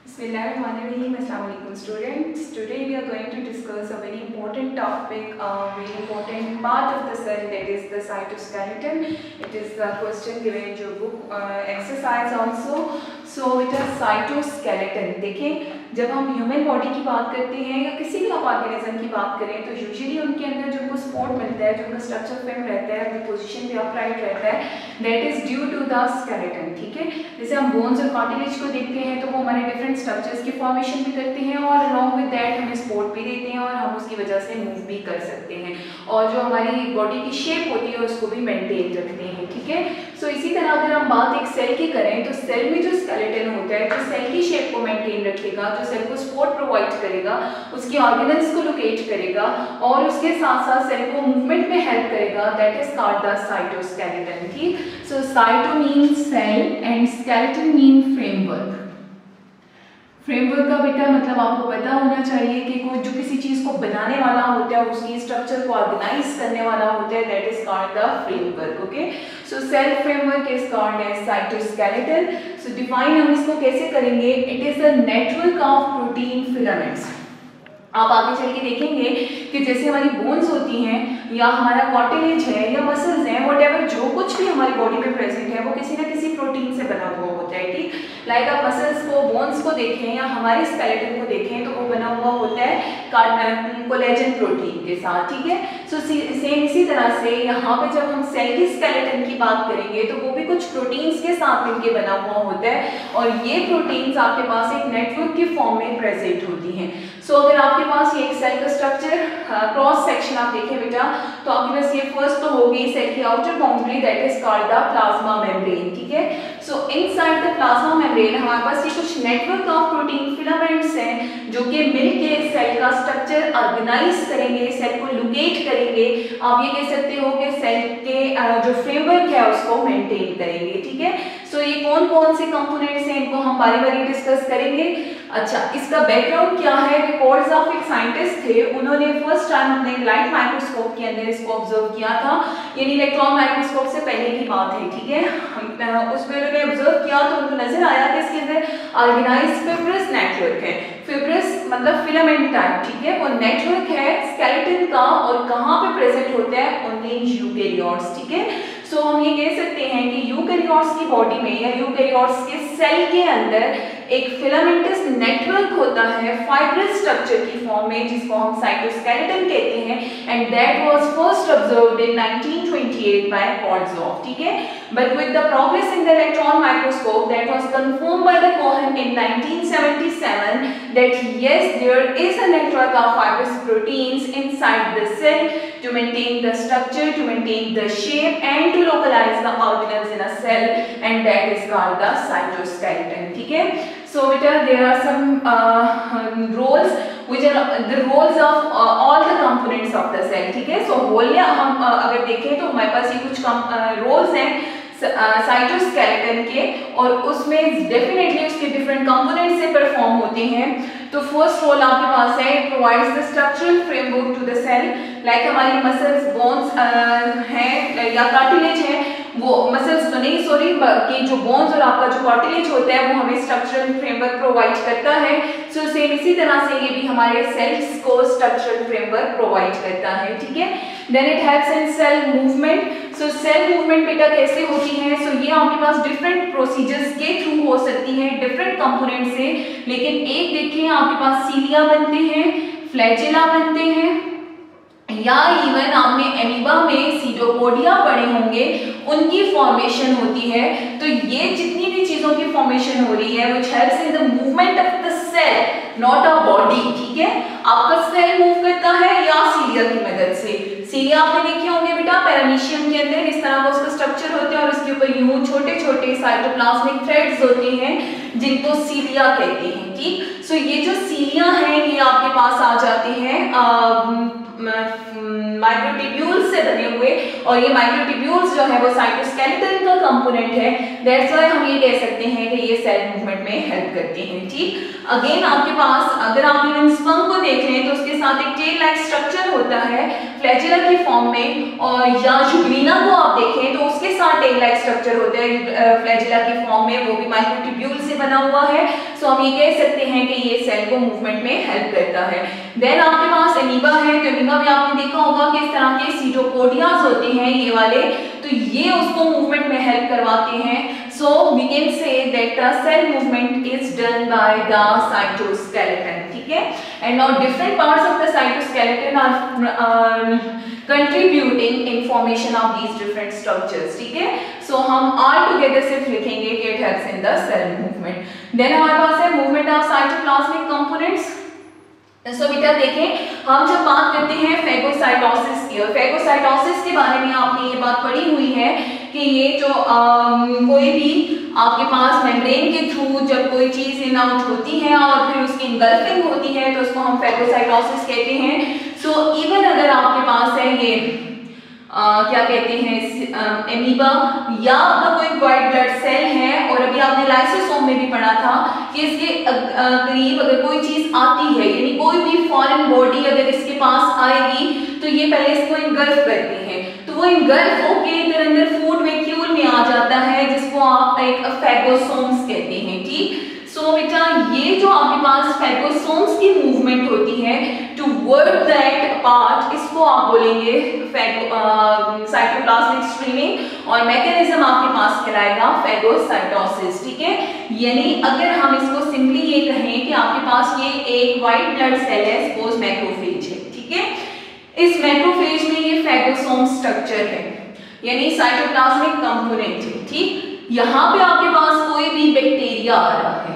Bismillahirrahmanirrahim. Assalamualaikum students. Today we are going to discuss a very important topic, a very important part of the cell, that is the cytoskeleton. It is the question given in your book exercise also. So it is cytoskeleton. देखें जब हम human body की बात करते हैं या किसी भी ऑर्गेनिज्म की बात करें तो यूजुअली उनके अंदर जो उनको सपोर्ट मिलता है, जो उनका स्ट्रक्चर फ्रेम रहता है, अपनी पोजीशन पे अपराइट रहता है, that is due to the skeleton. ठीक है, जैसे हम बोन्स और कार्टिलेज को देखते हैं तो वो हमारे डिफरेंट स्ट्रक्चर्स की फॉर्मेशन भी करते हैं और अलॉन्ग विद दैट हमें सपोर्ट भी देते हैं और हम उसकी वजह से मूव भी कर सकते हैं और जो हमारी बॉडी की शेप होती है उसको भी मेंटेन रखते हैं. ठीक है, सो इसी तरह अगर हम बात एक सेल की करें तो सेल में जो स्केलेटन होता है जो सेल की शेप को मेंटेन रखेगा, जो सेल को सपोर्ट प्रोवाइड करेगा, उसकी ऑर्गेनल्स को लोकेट करेगा और उसके साथ साथ सेल को मूवमेंट में हेल्प करेगा, that is called the cytoskeleton. ठीक, so cyto means cell and skeleton mean framework. Framework का बेटा मतलब आपको पता होना चाहिए कि कोई जो किसी चीज को बनाने वाला होता है, उसकी स्ट्रक्चर को ऑर्गेनाइज करने वाला होता है, that is called the framework. Okay, so cell framework is called as cytoskeleton. So define हम इसको कैसे करेंगे? It is a network of protein filaments. आप आगे चल के देखेंगे कि जैसे हमारी बोन्स होती हैं या हमारा कार्टिलेज है या मसल्स हैं, व्हाटएवर जो कुछ भी हमारी बॉडी में प्रेजेंट है वो किसी न किसी प्रोटीन से बना हुआ होता है. ठीक, लाइक आप मसल्स को, बोन्स को देखें या हमारे स्केलेटन को देखें तो वो बना हुआ होता है कोलेजन प्रोटीन के साथ. ठीक है, सो सेम इसी तरह से यहाँ पे जब हम सेल की स्केलेटन की बात करेंगे तो वो भी कुछ प्रोटीन्स के साथ मिलके बना हुआ होता है और ये प्रोटीन्स आपके पास एक नेटवर्क की फॉर्म में प्रेजेंट होती हैं. सो अगर आपके पास ये एक सेल का स्ट्रक्चर क्रॉस सेक्शन आप देखें बेटा तो आपके पास ये फर्स्ट तो होगी सेल की outer boundary, that is called the plasma membrane. ठीक है, सो इनसाइड द प्लाज्मा मेम्ब्रेन हमारे पास ये कुछ नेटवर्क ऑफ प्रोटीन फिलामेंट्स हैं जो कि मिलके सेल का स्ट्रक्चर ऑर्गेनाइज करेंगे, सेल को लोकेट करेंगे. आप ये कह सकते हो कि सेल के जो फ्रेमवर्क है उसको मेंटेन करेंगे. ठीक है, सो ये कौन कौन से कंपोनेंट्स हैं इनको हम बारी बारी डिस्कस करेंगे. अच्छा, इसका बैकग्राउंड क्या है? रिकॉर्ड्स ऑफ एक साइंटिस्ट थे, उन्होंने फर्स्ट टाइम अपने लाइट माइक्रोस्कोप के अंदर इसको ऑब्जर्व किया था, यानी इलेक्ट्रॉन माइक्रोस्कोप से पहले की बात है. ठीक है, उसमें उन्होंने ऑब्जर्व किया तो उनको नजर आया कि इसके अंदर ऑर्गेनाइज्ड फिब्रस नेटवर्क है. फिब्रस मतलब फिलामेंट टाइप. ठीक है, वो नेटवर्क है स्केलेटन का और कहाँ पे प्रेजेंट होता है? Only in eukaryotes. ठीक है, सो हम ये कह सकते हैं कि यूकेरियोट्स की बॉडी में या यूकेरियोट्स के सेल के अंदर एक फिलामेंटस नेटवर्क होता है फाइब्रस स्ट्रक्चर की फॉर्म में जिसको हम साइटोस्केलेटन कहते हैं and that was first observed in 1928 by Koltzoff. ठीक है, but with the progress in the electron microscope that was confirmed by the Cohen in 1977 that yes there is a network of fibrous proteins inside the cell to maintain the structure, to maintain the shape and to localize the organelles in a cell and that is called the cytoskeleton. ठीक है, so there are some roles which are the roles of all the components of the cell. ठीक है, so whole हम अगर देखें तो हमारे पास ये कुछ roles हैं साइटोस्केलेटन के और उसमें डेफिनेटली उसके डिफरेंट कंपोनेंट्स से परफॉर्म होते हैं. तो फर्स्ट रोल आपके पास है, it provides the structural framework to the cell. Like हमारी मसल्स, बोन्स हैं या कार्टिलेज है, वो मसल्स तो नहीं सॉरी कि जो बोन्स और आपका जो कार्टिलेज होता है वो हमें स्ट्रक्चरल फ्रेमवर्क प्रोवाइड करता है. सो सेम इसी तरह से ये भी हमारे सेल्स को स्ट्रक्चरल फ्रेमवर्क प्रोवाइड करता है. ठीक है, then it helps in cell movement. So cell movement बेटा कैसे होती है? सो ये आपके पास डिफरेंट प्रोसीजर्स के थ्रू हो सकती है डिफरेंट कंपोनेंट से, लेकिन एक देखिए आपके पास सीलिया बनते हैं, फ्लैजेला बनते हैं या इवन आपने एमीबा में सीडोपोडिया पढ़े होंगे, उनकी फॉर्मेशन होती है. तो ये जितनी भी चीजों की फॉर्मेशन हो रही है which helps in the movement of the cell, not a body. ठीक है, आपका सेल मूव करता है या सीलिया की मदद से. सीलिया आपने देखे होंगे बेटा पैरामीशियम के अंदर इस तरह का उसका स्ट्रक्चर होता है और उसके ऊपर यूं छोटे छोटे साइटोप्लाज्मिक थ्रेड्स होते हैं जिनको सीलिया कहते हैं. ठीक, सो ये जो सीलिया हैं ये आपके पास आ जाते हैं माइक्रोट्यूब्यूल्स से बने हुए, और ये माइक्रोट्यूब्यूल्स जो है वो साइटोस्केलेटन का कंपोनेंट है। दैट्स व्हाई हम ये कह सकते हैं कि ये सेल मूवमेंट में हेल्प करते हैं। ठीक, अगेन आपके पास अगर आप इवन स्पर्म को देख लें तो उसके साथ एक टेल लाइक स्ट्रक्चर होता है फ्लैजिला की फॉर्म में, और या जुगलीना को आप देखें तो उसके साथ टेल लाइक स्ट्रक्चर होता है फ्लैजिला की फॉर्म में, वो भी माइक्रोट्यूब्यूल से बना हुआ है। सो हम ये कह सकते हैं कि ये सेल को मूवमेंट में हेल्प करता है। देन आपके पास एमीबा है, तो एमीबा में आपने देखा होगा कि इस तरह के सीटोपोडियाज होते हैं ये वाले, तो ये उसको मूवमेंट में हेल्प करवाते हैं। So we can say that the cell movement is done by the cytoskeleton, ठीक है? And now different parts of the cytoskeleton are contributing in formation of these different structures, ठीक है? So हम all together सिर्फ लिखेंगे कि it helps in the cell movement. Then हमारे पास है movement of cytoplasmic components. तो बेटा देखें, हम जब बात करते हैं फेगोसाइटोसिस की, और फेगोसाइटोसिस के बारे में आपने ये बात पढ़ी हुई है कि ये जो कोई भी आपके पास मेम्ब्रेन के थ्रू जब कोई चीज इन आउट होती है और फिर उसकी इंगल्फिंग होती है तो उसको हम फेगोसाइटोसिस कहते हैं। सो इवन अगर आपके पास है ये क्या कहते हैं एमीबा, या अगर कोई व्हाइट ब्लड सेल है, और अभी आपने लाइसोसोम में भी पढ़ा था कि इसके करीब अगर कोई चीज आती है, यानी कोई भी फॉरेन बॉडी अगर इसके पास आएगी तो ये पहले इसको इंगल्फ करती है, तो वो इंगल्फ होके इधर अंदर फूड वैक्यूल में आ जाता है जिसको आप एक फेगोसोम्स कहते हैं। ठीक, सो बेटा ये जो आपके पास फेगोसोम्स की मूवमेंट होती है टुवर्ड दैट पार्ट, इसको आप बोलेंगे साइटोप्लाज्मिक स्ट्रीमिंग, और मैकेनिज्म आपके पास कहलाएगा फेगोसाइटोसिस। ठीक है, यानी अगर हम इसको सिंपली ये कहें कि आपके पास ये एक व्हाइट ब्लड सेल है, सपोज मैक्रोफेज है, ठीक है, इस मैक्रोफेज में ये फेगोसोम स्ट्रक्चर है, यानी साइटोप्लाज्मिक कंपोनेंट है। ठीक, यहाँ पे आपके पास कोई भी बैक्टीरिया आ रहा है,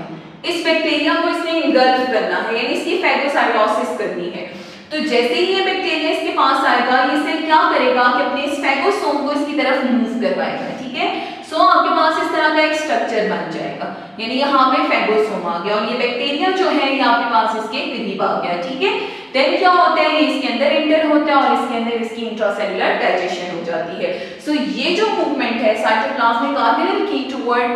इस बैक्टीरिया को इसने इंगल्फ करना है, यानी इसकी फेगोसाइटोसिस करनी है। तो जैसे ही ये बैक्टीरिया इसके पास आएगा, ये सेल क्या करेगा कि अपने इस फेगोसोम को इसकी तरफ मूव करवाएगा। ठीक है, सो आपके पास इस तरह का एक स्ट्रक्चर बन जाएगा, यानी यहाँ पे फेगोसोम आ गया, और ये बैक्टीरिया जो है ये आपके पास इसके करीब आ गया। ठीक है, देन क्या होता है, ये इसके अंदर एंटर होता है और इसके अंदर इसकी इंट्रासेलुलर डाइजेशन हो जाती है। सो ये जो मूवमेंट है साइटोप्लाज्मिक ऑर्गेनेल की टुवर्ड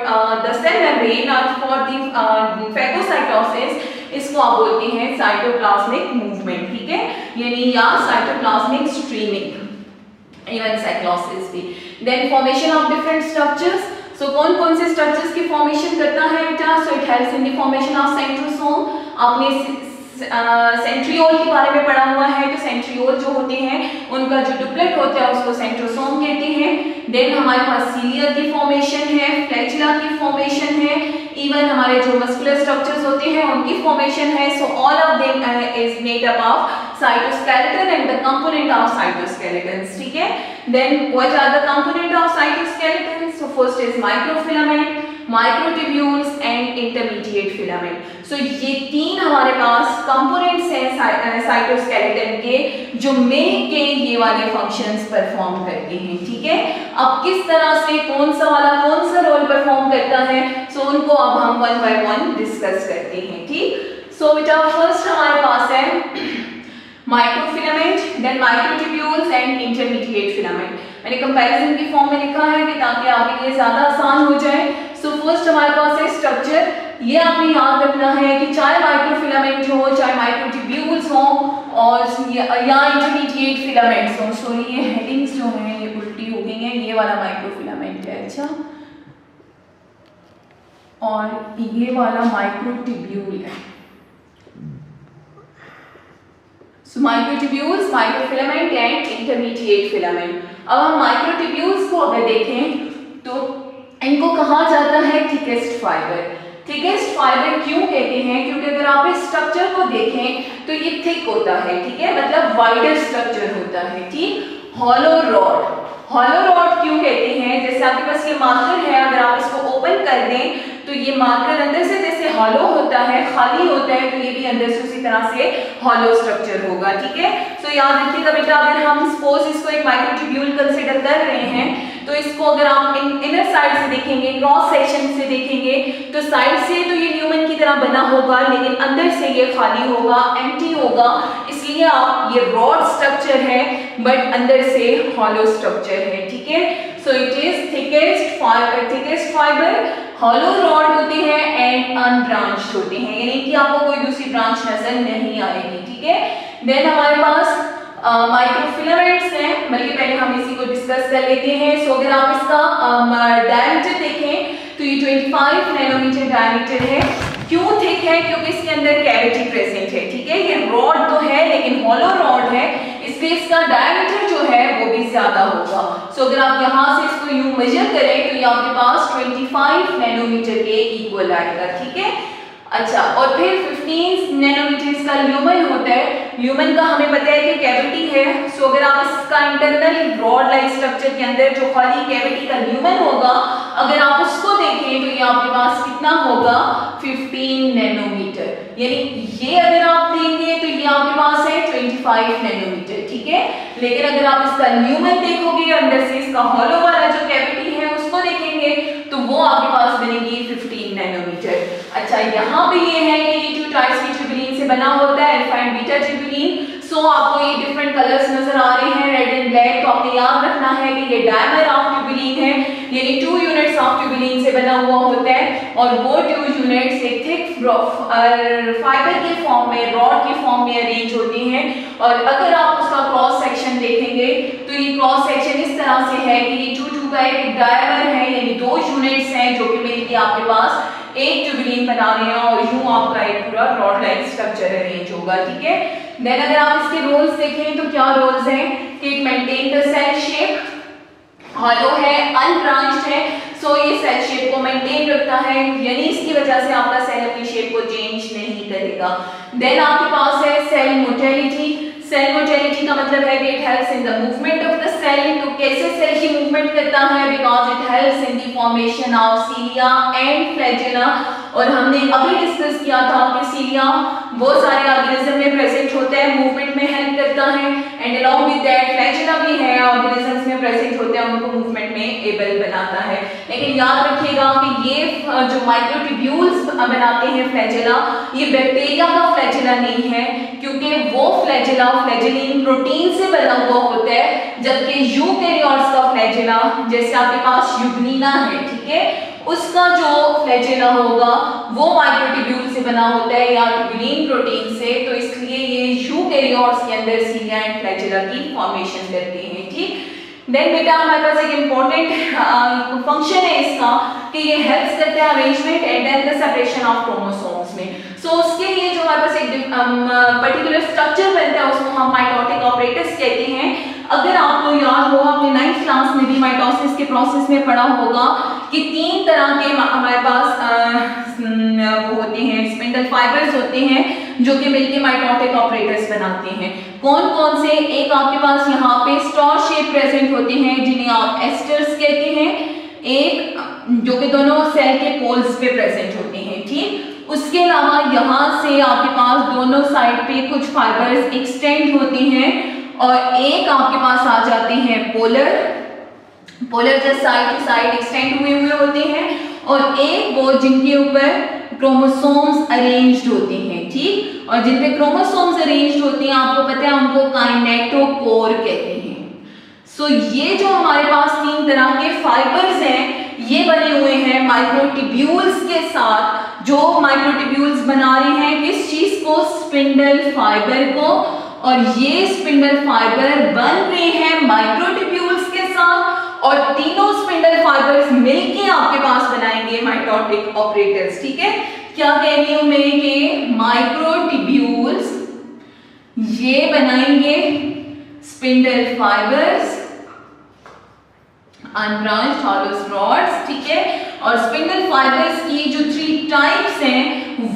द सेल मेम्ब्रेन और फॉर द फेगोसाइटोसिस, इसको आप बोलते हैं साइटोप्लाज्मिक मूवमेंट। ठीक है, यानी या साइटोप्लाज्मिक स्ट्रीमिंग, इवन साइक्लोसिस भी। Then formation of different structures, so कौन कौन से स्ट्रक्चर्स की फॉर्मेशन करता है बेटा, so it helps in the formation of centrosome. आपने सेंट्रियोल के बारे में पढ़ा हुआ है, तो सेंट्रियोल जो होते हैं उनका जो डुप्लेट होता है उसको सेंट्रोसोम कहते हैं। देन हमारे पास सीलिया की फॉर्मेशन है, फ्लैजिला की फॉर्मेशन है, इवन हमारे जो मस्कुलर स्ट्रक्चर्स होते हैं उनकी फॉर्मेशन है। So all of them is made up of cytoskeleton and the component of cytoskeletons. ठीक है, then what are the component of cytoskeleton? So first is microfilament, microtubules and intermediate filament. So ये तीन हमारे पास components हैं cytoskeleton के, जो मिल के ये वाले functions परफॉर्म करते हैं। ठीक है, अब किस तरह से कौन सा वाला कौन सा रोल परफॉर्म करता है, सो उनको अब हम वन बाय वन डिस्कस करते हैं। ठीक, सो बेटा फर्स्ट हमारे पास है microfilament, then microtubules and intermediate filament. मैंने कंपैरिजन की फॉर्म में लिखा है कि ताकि आपके लिए ज्यादा आसान हो जाए। सो फर्स्ट हमारे पास है स्ट्रक्चर, ये आपने याद रखना है कि चाहे माइक्रोफिलामेंट हो, चाहे माइक्रोट्यूब्यूल्स हो, और या इंटरमीडिएट फिलामेंट्स हो। सॉरी, ये हेडिंग्स जो हैं ये उल्टी हो गई हैं, ये वाला माइक्रोफिलामेंट है, अच्छा, और ये वाला माइक्रोट्यूब्यूल है। So microtubules, microfilament and intermediate filament. अब हम microtubules को अगर देखें तो इनको कहा जाता है थिकेस्ट फाइबर। थिकेस्ट फाइबर क्यों कहते हैं, क्योंकि अगर आप इस स्ट्रक्चर को देखें तो ये थिक होता है, ठीक है, मतलब वाइडर स्ट्रक्चर होता है। ठीक, हॉलो रॉड, हॉलो रॉड क्यों कहते हैं, जैसे आपके पास ये मार्कर है, अगर आप इसको ओपन कर दें तो ये मार्कर अंदर से जैसे हॉलो होता है, खाली होता है, तो ये भी अंदर से उसी तरह से हॉलो स्ट्रक्चर होगा। ठीक है, सो याद रखिएगा बेटा, अगर हम सपोज इसको एक माइक्रोट्यूब्यूल कंसीडर कर रहे हैं तो इसको अगर आप इनर साइड से देखेंगे, क्रॉस सेक्शन से देखेंगे, तो साइड से तो ये न्यूमन की तरह बना होगा, लेकिन अंदर से ये खाली होगा, एम्प्टी होगा, इसलिए आप ये रॉड स्ट्रक्चर है बट अंदर से हॉलो स्ट्रक्चर है, ठीक है। So it is thickest fibre, hollow rod होते हैं एंड अनब्रांच्ड होते हैं, यानी कि आपको कोई दूसरी ब्रांच नजर नहीं आएगी, ठीक है। देन हमारे पास माइक्रोफिलामेंट्स हैं, बल्कि पहले हम इसी को डिस्कस कर लेते हैं। सो अगर आप इसका डायमीटर देखें तो ये 25 नैनोमीटर डायमीटर है। क्यों थिक है? क्योंकि इसके अंदर कैविटी प्रेजेंट है, ठीक है। ये रॉड तो है लेकिन हॉलो रॉड है, इसलिए इसका डायमीटर जो है वो भी ज्यादा होगा। सो अगर आप यहाँ से इसको यूं मेजर करें तो ये आपके पास 25 नैनोमीटर के इक्वल आएगा, ठीक है। अच्छा, और फिर 15 नैनोमीटर का ल्यूमेन होता है। ल्यूमेन का हमें पता है कि कैविटी है। सो अगर आप इसका इंटरनल रॉड लाइक स्ट्रक्चर के अंदर जो खाली कैविटी का ल्यूमेन होगा, अगर आप उसको देखें तो ये आपके पास कितना होगा, 15 नैनोमीटर, यानी ये अगर आप देंगे तो ये आपके पास है 25 नैनोमीटर, ठीक है। लेकिन अगर आप इसका ल्यूमेन देखोगे, अंदर से इसका हॉलो वाला जो कैविटी है उसको देखेंगे तो वो आपके पास बनेगी 15 नैनोमीटर। अच्छा, यहाँ पे ये है कि ये 2 टाइप्स की ट्यूबुलिन से बना होता है, अल्फा एंड बीटा ट्यूबुलिन। सो आपको ये डिफरेंट कलर्स नजर आ रहे हैं, रेड एंड ब्लैक, तो आपने याद रखना है कि ये डायमर ऑफ ट्यूबुलिन है, यानी 2 यूनिट्स ऑफ ट्यूबुलिन से बना हुआ होता है, और वो 2 यूनिट्स एक थिक फाइबर के फॉर्म में, रॉड के फॉर्म में अरेंज होते हैं। और अगर आप उसका क्रॉस सेक्शन देखेंगे तो ये क्रॉस सेक्शन इस तरह से है कि ये 2 का एक डायमर है, यानी 2 यूनिट्स हैं जो कि मिलकर आपके पास एक ट्यूबुलिन बना रहे हैं, और यूं आपका एक पूरा रॉड लाइक स्ट्रक्चर अरेंज होगा, ठीक है। देन अगर आप इसके रोल्स देखें तो क्या रोल्स हैं कि it maintain the cell shape, hollow है, अनब्रांच्ड है, सो ये सेल शेप को मेंटेन रखता है, यानी इसकी वजह से आपका सेल अपनी शेप को चेंज नहीं करेगा। देन आपके पास है सेल मोटिलिटी। सेल मोटिलिटी का मतलब है कि it helps in the movement of the cell. तो कैसे सेल की मूवमेंट करता है? Because it helps in the formation of cilia and flagella. और हमने अभी डिस्कस किया था कि सीलिया बहुत सारे ऑर्गेनिज्म में प्रेजेंट होता है, मूवमेंट में हेल्प करता है, and along with that flagella भी है, ऑर्गेनिजम्स में प्रेजेंट होते हैं, उनको मूवमेंट में एबल बनाता है। लेकिन याद रखिएगा कि ये जो माइक्रोट्यूब्यूल्स बनाते हैं फ्लैजेला, ये बैक्टीरिया का फ्लैजेला नहीं है, क्योंकि वो फ्लैजेला फ्लैजेलिन प्रोटीन से बना हुआ होता है, जबकि यूकैरियोट्स का फ्लैजेला, जैसे आपके पास यूग्नीना है, ठीक है, उसका जो फ्लैजेला होगा वो माइक्रोट्यूब्यूल से बना होता है या ट्यूबुलिन प्रोटीन से। तो इसलिए ये यूकैरियोट्स के अंदर सीलिया एंड फ्लैजेला की फॉर्मेशन करते हैं, ठीक। देन बेटा हमारे पास एक इम्पोर्टेंट फंक्शन है इसका कि ये हेल्प्स करते हैं arrangement and then the separation of chromosomes में। सो उसके लिए जो हमारे पास एक पर्टिकुलर स्ट्रक्चर बनता है उसको हम माइटोटिक ऑपरेटर्स कहते हैं। अगर आपको याद हो, आपने 9th क्लास में भी माइटोसिस के प्रोसेस में पढ़ा होगा कि 3 तरह के हमारे पास वो होते हैं, स्पिंडल फाइबर्स होते हैं जो कि मिलके माइटोटिक ऑपरेटर्स बनाते हैं। कौन कौन से? एक आपके पास यहाँ पे स्टार शेप प्रेजेंट होते हैं जिन्हें आप एस्टर्स कहते हैं, एक जो कि दोनों सेल के पोल्स पे प्रेजेंट होते हैं, ठीक। उसके अलावा यहाँ से आपके पास दोनों साइड पे कुछ फाइबर्स एक्सटेंड होते हैं, और एक आपके पास आ जाते हैं पोलर जो साइड टू साइड एक्सटेंड हुए होते हैं, और एक वो जिनके ऊपर क्रोमोसोम्स अरेंज्ड होते हैं, ठीक। और जिन पे क्रोमोसोम्स अरेंज्ड होते हैं आपको पता है उनको काइनेटोकोर कहते हैं। सो ये जो हमारे पास 3 तरह के फाइबर्स हैं ये बने हुए हैं माइक्रोट्यूब्यूल्स के साथ, जो माइक्रोट्यूब्यूल्स बना रहे हैं किस चीज को? स्पिंडल फाइबर को। और ये स्पिंडल फाइबर बन रहे हैं माइक्रोट्यूब्यूल्स के साथ, और तीनों स्पिंडल फाइबर्स मिलके आपके पास बनाएंगे माइटोटिक ऑपरेटर्स, ठीक है। क्या कह रही हूं मैं कि माइक्रोट्यूब्यूल्स ये बनाएंगे spindle fibres, unbranched hollow rods, ठीक है। और स्पिंडल फाइबर्स की जो 3 टाइप्स हैं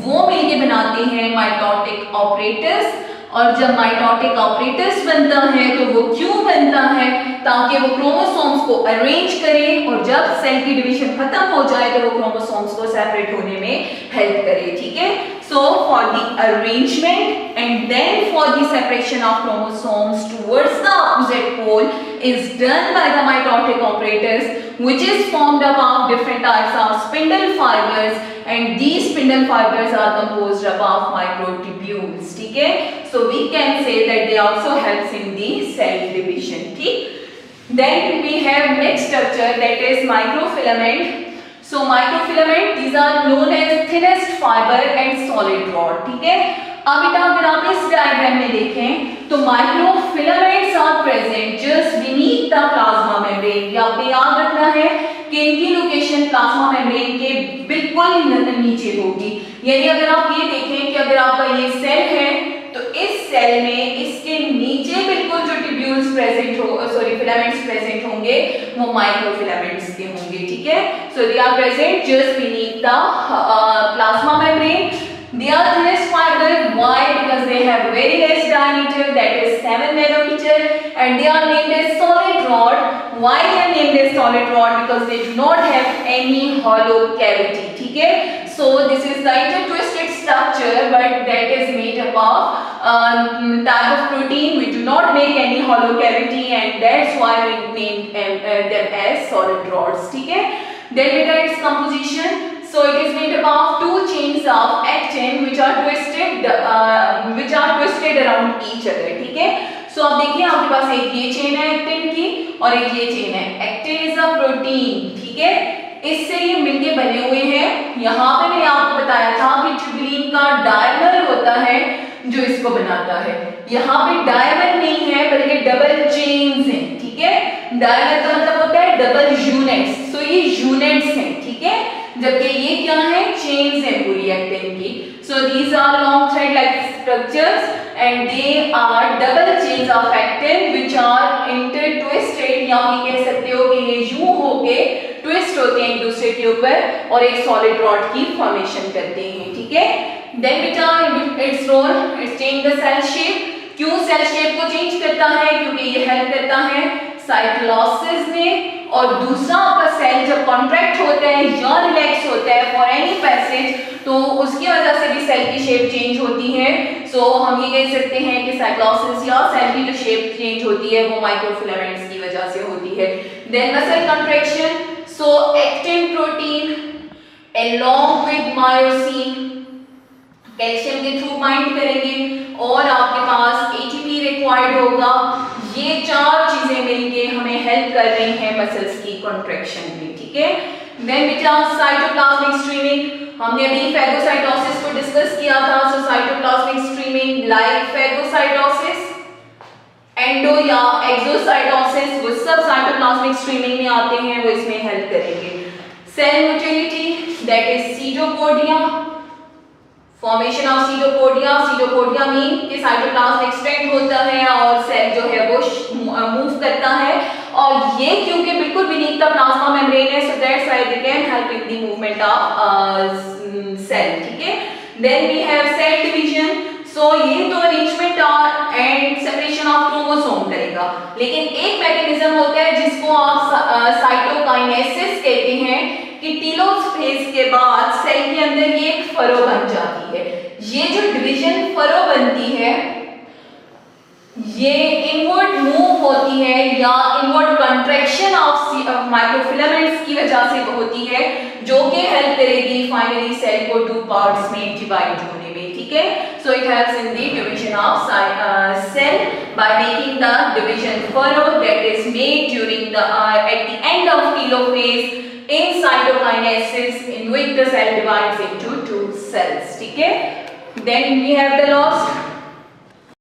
वो मिलके बनाते हैं माइटोटिक ऑपरेटर्स। और जब माइटोटिक ऑपरेटर्स बनता है तो वो क्यों बनता है? ताकि वो क्रोमोसोम्स को अरेंज करे, और जब सेल की डिवीजन खत्म हो जाए तो वो क्रोमोसोम्स को सेपरेट होने में हेल्प करे, ठीक है। So for the arrangement and then for the separation of chromosomes towards the opposite pole, is done by the mitotic apparatus, which is formed up of different types of spindle fibers, and these spindle fibers are composed up of microtubules. ठीक है, so we can say that they also helps in the cell division. ठीक, then we have next structure, that is microfilament. So microfilament, these are known as thinnest fiber and solid rod. ठीक है, अब बेटा अगर आप इस diagram में देखें तो microfilaments are present just beneath the plasma membrane. ये आपने याद रखना है कि इनकी लोकेशन प्लाज्मा मेम्ब्रेन के बिल्कुल नीचे होगी. यानी अगर आप ये देखें कि अगर आपका ये सेल है तो इस सेल में इसके नीचे बिल्कुल जो ट्यूब्यूल्स प्रेजेंट हो, सॉरी फिलामेंट्स प्रेजेंट होंगे वो माइक्रोफिलामेंट्स के होंगे. ठीक है, so they are present just beneath the plasma membrane. They are thinnest fiber. Why? Because they have very less diameter, that is 7 nanometer, and they are named as solid rod. Why they are named as solid rod? Because they do not have any hollow cavity. ठीक है, so this is the intertwisted structure, but that is made up of type of protein. We do not make any hollow cavity, and that's why we named them as solid rods. ठीक है, then beta its composition. So it is made up of two chains of actin which are twisted around each other. ठीक है, so अब देखिए आपके पास एक ये chain है एक्टिन की और एक ये चेन है. Actin is a protein. ठीक है, इससे ये मिलके बने हुए हैं. यहाँ पे मैंने आपको बताया था कि ट्यूबुलिन का डायमर होता है जो इसको बनाता है. यहाँ पे डायमर नहीं है बल्कि डबल चेन्स हैं. ठीक है, डायमर का मतलब होता है डबल यूनिट्स. सो ये यूनिट्स हैं. ठीक है, जबकि ये क्या है, चेन्स हैं पूरी एक्टिन की. So these are long thread like structures and they are double chains of actin which are intertwisted. या आप कह सकते हो कि ये यूं होके ट्विस्ट होते हैं एक दूसरे के ऊपर और एक सॉलिड रॉड की फॉर्मेशन करते हैं. ठीक है, देन बेटा it's role, it's change the cell shape. क्यों सेल शेप को चेंज करता है? क्योंकि ये हेल्प करता है साइटोसिस में. और दूसरा आपका सेल जब कॉन्ट्रैक्ट होता है या रिलैक्स होता है फॉर एनी पैसेज तो उसकी वजह से भी सेल की शेप चेंज होती है. सो हम ये कह सकते हैं कि साइटोसिस या सेल की जो शेप चेंज होती है वो माइक्रोफिलामेंट्स की वजह से होती है. Then muscle contraction. So actin protein along with myosin calcium के थ्रू बाइंड करेंगे और आपके पास एटीपी रिक्वायर्ड होगा. ये चार चीजें मिलके हमें हेल्प कर रही हैं मसल्स की कॉन्ट्रैक्शन में. ठीक है, देन बेटा साइटोप्लाज्मिक स्ट्रीमिंग. हमने अभी फैगोसाइटोसिस को डिस्कस किया था. So cytoplasmic streaming like phagocytosis, endo या एक्सोसाइटोसिस वो सब साइटोप्लाज्मिक स्ट्रीमिंग में आते हैं, वो इसमें हेल्प करेंगे. Cell motility, that is pseudopodia, formation of pseudopodia. Pseudopodia mean कि साइटोप्लाज्म एक्सटेंड होता है और सेल जो है वो मूव करता है. और ये क्योंकि बिल्कुल बीनीथ द प्लाज्मा मेम्ब्रेन है, so that's why they can help in the movement of cell. ठीक है, then we have cell division. So ये तो arrangement and separation of chromosome करेगा, लेकिन एक मैकेनिज्म होता है जिसको आप साइटोकाइनेसिस कहते हैं कि टीलोस फेज के बाद सेल के अंदर ये एक फरो बन जाती है. ये जो डिवीजन फरो बनती है ये इनवर्ट मूव होती है या इनवर्ट कंट्रैक्शन ऑफ माइक्रोफिलामेंट्स की वजह से होती है, जो कि हेल्प करेगी फाइनली सेल को टू पार्ट्स में डिवाइड होने में. ठीक है, so it helps in the division of cell by making the division furrow that is made during the at the end of telophase in cytokinesis in which the cell divides into two cells. ठीक है, then we have the last